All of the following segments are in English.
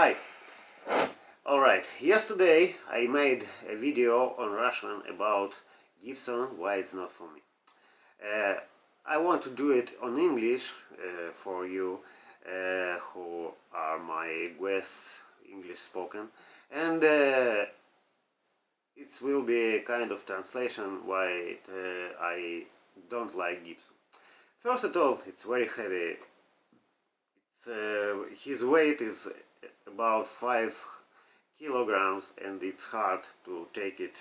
Hi! Alright, yesterday I made a video on Russian about Gibson, why it's not for me. I want to do it on English for you who are my guests, English spoken, and it will be a kind of translation why I don't like Gibson. First of all, it's very heavy. His weight is about 5 kilograms and it's hard to take it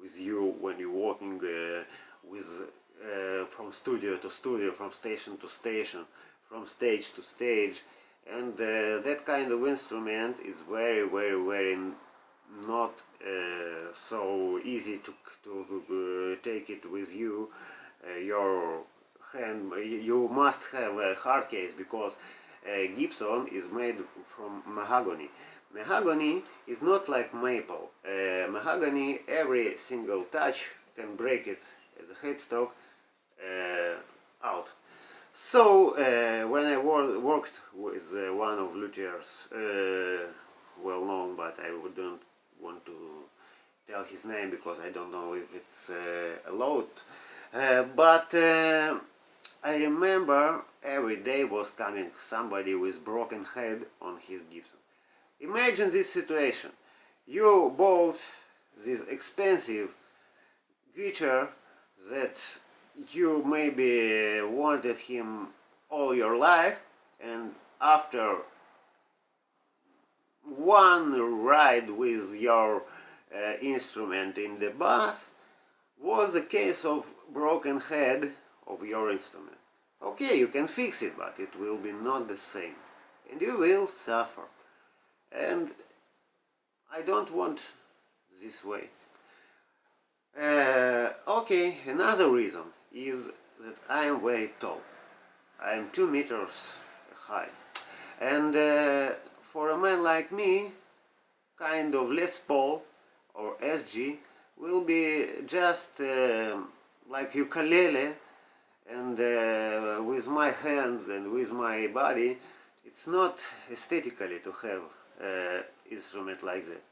with you when you're walking from studio to studio, from station to station, from stage to stage, and that kind of instrument is very not so easy to take it with you. Your hand, you must have a hard case because Gibson is made from mahogany. Mahogany is not like maple. Mahogany, every single touch can break it as a headstock out. So when I worked with one of luthiers, well known, but I wouldn't want to tell his name because I don't know if it's allowed, but I remember every day was coming somebody with broken head on his Gibson. Imagine this situation. You bought this expensive guitar that you maybe wanted him all your life, and after one ride with your instrument in the bus was a case of broken head of your instrument. Okay, you can fix it, but it will be not the same, and you will suffer. And I don't want this way. Okay, another reason is that I am very tall. I am 2 meters high, and for a man like me, kind of Les Paul or SG will be just like ukulele, and with my hands and with my body, it's not aesthetically to have instrument like that.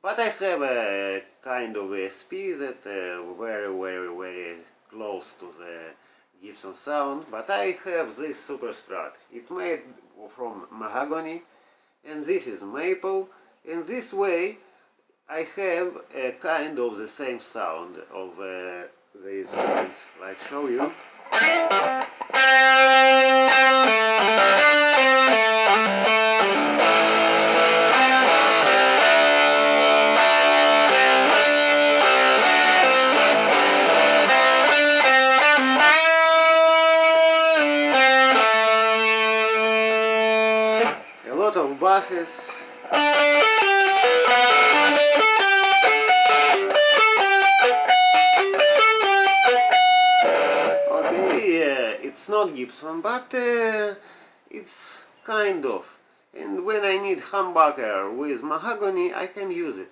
But I have a kind of SP that very close to the Gibson sound, but I have this super strat. It's made from mahogany, and this is maple, and this way I have a kind of the same sound of the instrument, like show you. A lot of basses. It's not Gibson, but it's kind of. And when I need humbucker with mahogany, I can use it,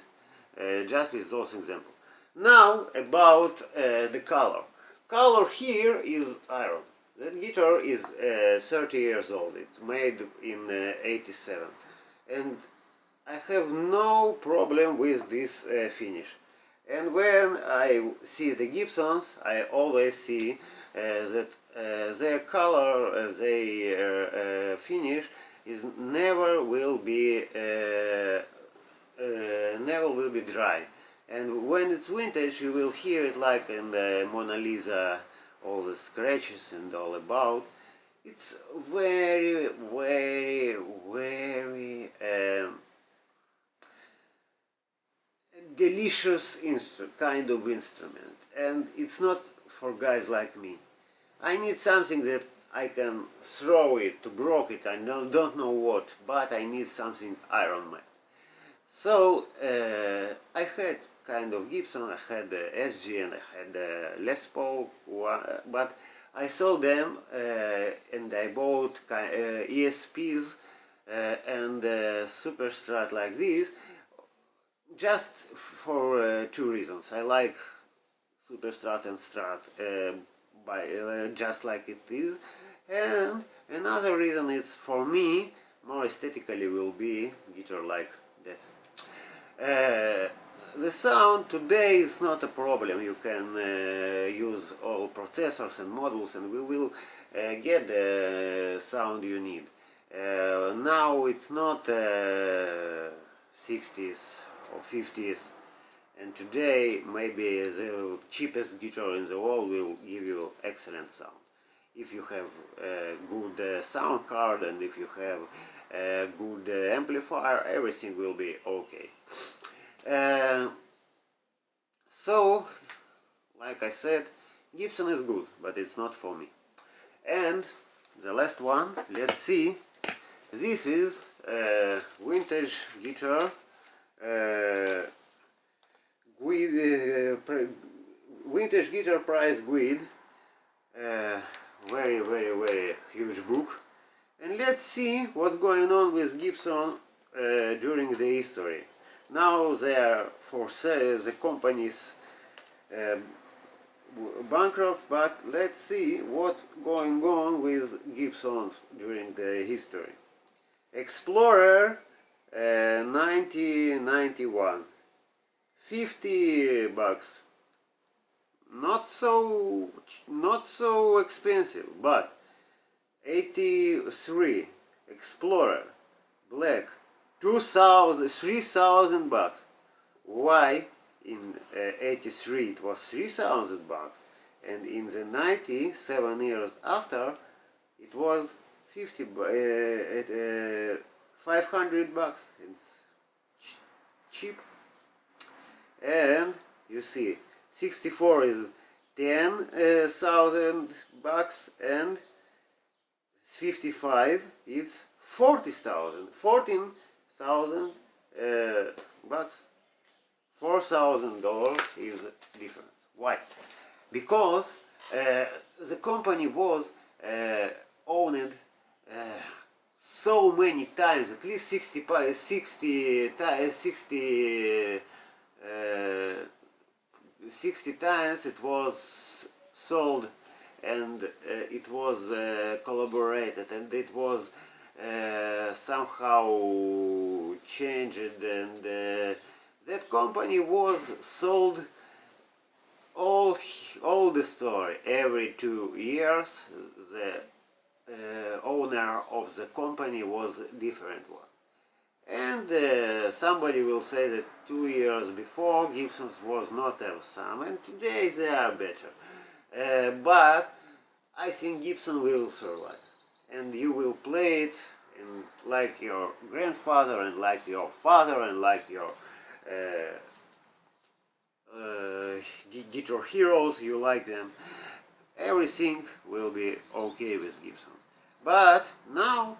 just with those examples. Now about the color. Color here is iron. That guitar is 30 years old. It's made in 87. And I have no problem with this finish. And when I see the Gibsons, I always see that their color, their finish is never will be dry. And when it's vintage, you will hear it like in the Mona Lisa, all the scratches and all about. It's very delicious kind of instrument, and it's not for guys like me. I need something that I can throw it to broke it, I don't know what, but I need something Iron Man. So I had kind of Gibson, I had SG and I had Les Paul, but I sold them and I bought ESPs and Super Strat like this, just for 2 reasons. I like Super Strat and Strat just like it is, and another reason is for me more aesthetically will be guitar like that. The sound today is not a problem. You can use all processors and modules, and we will get the sound you need. Now it's not 60s or 50s, and today maybe the cheapest guitar in the world will give you excellent sound. If you have a good sound card and if you have a good amplifier, everything will be okay. So, like I said, Gibson is good, but it's not for me. And the last one, let's see. This is a vintage guitar, vintage guitar price guide, very huge book. And let's see what's going on with Gibson during the history. Now they are for sale, the company's bankrupt, but let's see what's going on with Gibsons during the history. Explorer 1991, $50, not so expensive, but 83 Explorer black, 3,000 bucks. Why in 83 it was 3,000 bucks, and in the 97 years after it was 500 bucks? It's cheap. And you see 64 is 10,000 bucks, and 55 is 14,000 bucks. $4,000 is difference. Why? Because the company was owned so many times, at least 60 times it was sold, and it was collaborated, and it was somehow changed, and that company was sold all the story. Every 2 years the owner of the company was a different one. And somebody will say that 2 years before Gibsons was not awesome, and today they are better. But I think Gibson will survive, and you will play it and like your grandfather, and like your father, and like your guitar heroes, you like them. Everything will be okay with Gibson. But now,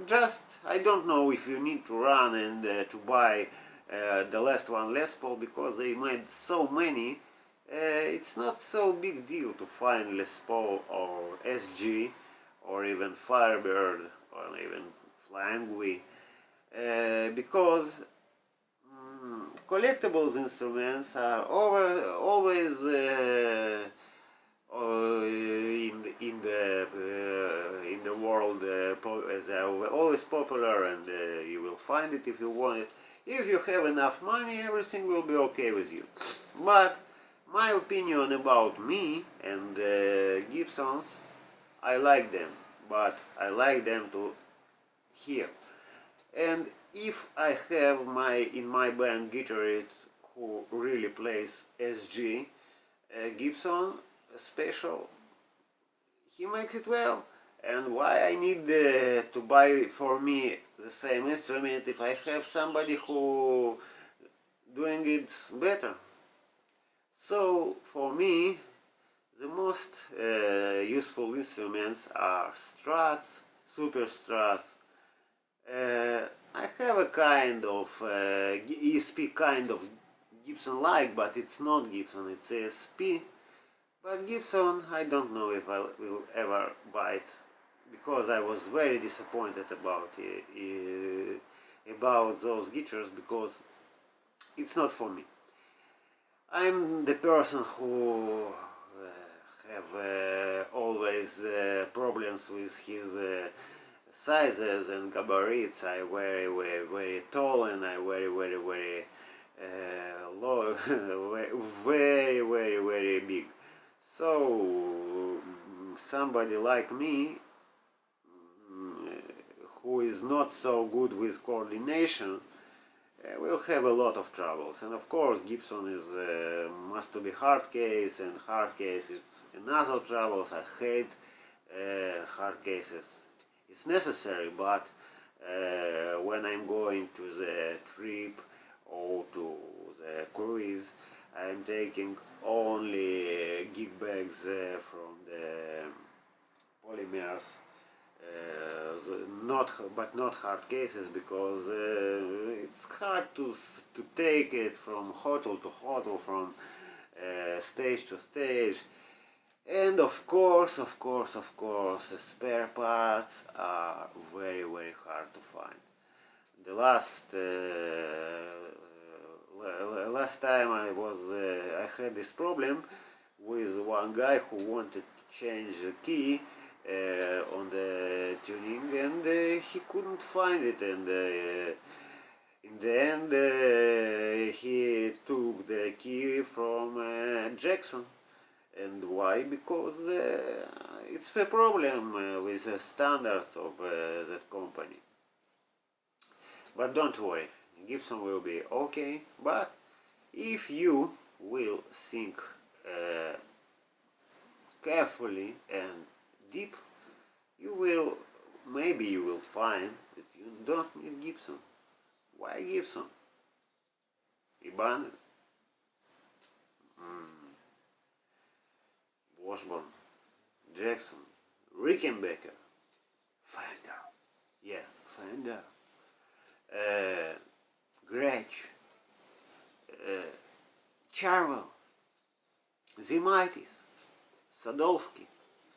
just I don't know if you need to run and to buy the last one Les Paul, because they made so many. It's not so big deal to find Les Paul or SG or even Firebird or even Flying V, because collectibles instruments are always in the world, they are always popular, and you will find it if you want it. If you have enough money, everything will be okay with you. But my opinion about me and Gibsons, I like them, but I like them to hear. And if I have in my band guitarist who really plays SG, Gibson special, he makes it well. And why I need to buy for me the same instrument if I have somebody who doing it better? So for me, the most useful instruments are Strats, Super Strats. I have a kind of ESP kind of Gibson-like, but it's not Gibson, it's ESP. But Gibson, I don't know if I will ever buy it, because I was very disappointed about those guitars, because it's not for me. I'm the person who have always problems with his sizes and gabarites. I very tall, and I very low, very big. So somebody like me, who is not so good with coordination, will have a lot of troubles. And of course Gibson is must to be hard case, and hard case is another troubles. I hate hard cases. It's necessary, but when I'm going to the trip or to the cruise, I'm taking only gig bags from the polymers, not hard cases, because it's hard to take it from hotel to hotel, from stage to stage. And of course, the spare parts are very hard to find. The last time I had this problem with one guy who wanted to change the key on the tuning, and he couldn't find it, and in the end he took the key from Jackson. And why? Because it's a problem with the standards of that company. But don't worry, Gibson will be okay. But if you will think carefully and deep, maybe you will find that you don't need Gibson. Why Gibson? Ibanez, Washburn, Jackson, Rickenbacker, Fender, Fender, Gretsch, Charvel, Zemaitis, Sadowski,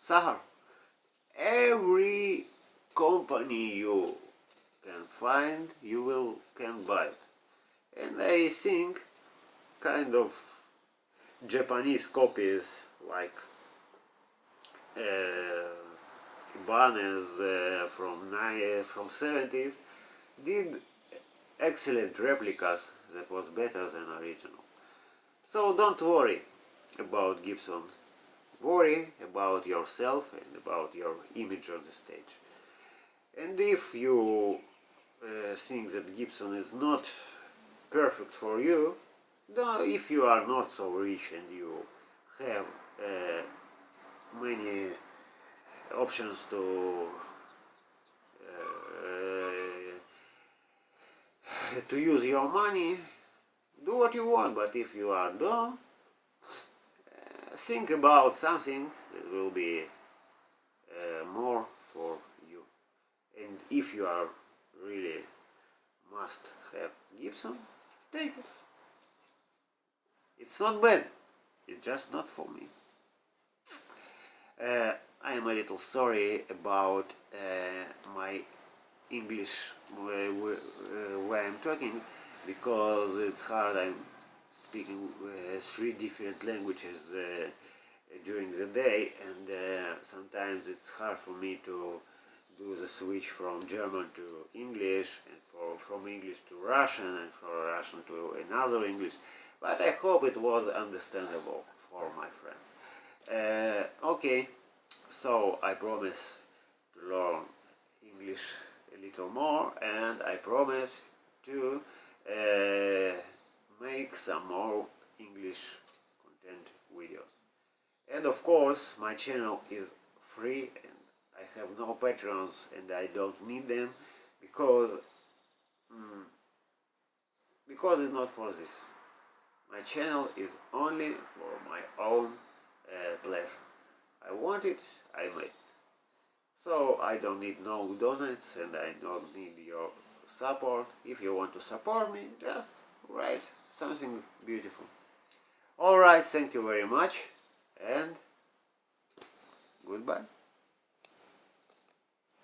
Sahar. Every company you can find, you can buy it. And I think kind of Japanese copies like Ibanez from 70s did excellent replicas that was better than original. So don't worry about Gibson. Worry about yourself and about your image on the stage. And if you think that Gibson is not perfect for you, if you are not so rich and you have many options to use your money, do what you want. But if you are dumb, think about something that will be more for you. And if you are really must have Gibson, take it. It's not bad, it's just not for me. I am a little sorry about my English way I'm talking, because it's hard. I'm speaking 3 different languages during the day, and sometimes it's hard for me to do the switch from German to English, and from English to Russian, and from Russian to another English. But I hope it was understandable for my friends. Okay, so I promise to learn English a little more, and I promise to make some more English content videos. And of course, my channel is free, and I have no patrons, and I don't need them, because it's not for this. My channel is only for my own pleasure. I want it, I make it. So I don't need no donates, and I don't need your support. If you want to support me, just write something beautiful. Alright, thank you very much, and goodbye.